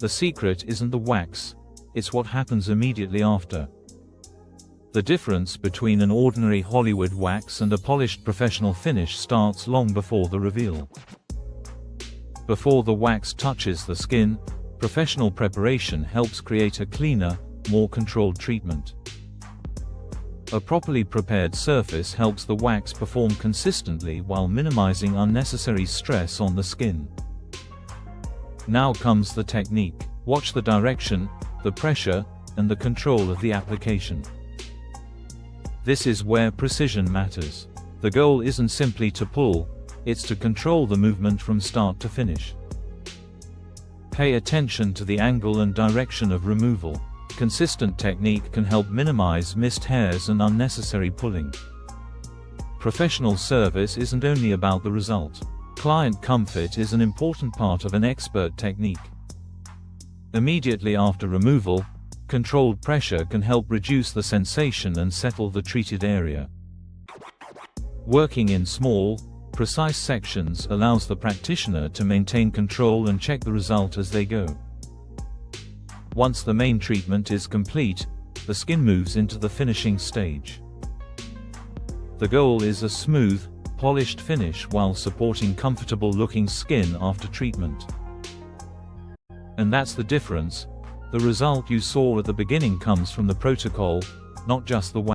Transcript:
The secret isn't the wax, it's what happens immediately after. The difference between an ordinary Hollywood wax and a polished professional finish starts long before the reveal. Before the wax touches the skin, professional preparation helps create a cleaner, more controlled treatment. A properly prepared surface helps the wax perform consistently while minimizing unnecessary stress on the skin. Now comes the technique. Watch the direction, the pressure, and the control of the application. This is where precision matters. The goal isn't simply to pull, it's to control the movement from start to finish. Pay attention to the angle and direction of removal. Consistent technique can help minimize missed hairs and unnecessary pulling. Professional service isn't only about the result. Client comfort is an important part of an expert technique. Immediately after removal, controlled pressure can help reduce the sensation and settle the treated area. Working in small, precise sections allows the practitioner to maintain control and check the result as they go. Once the main treatment is complete, the skin moves into the finishing stage. The goal is a smooth, polished finish while supporting comfortable-looking skin after treatment. And that's the difference. The result you saw at the beginning comes from the protocol, not just the wax.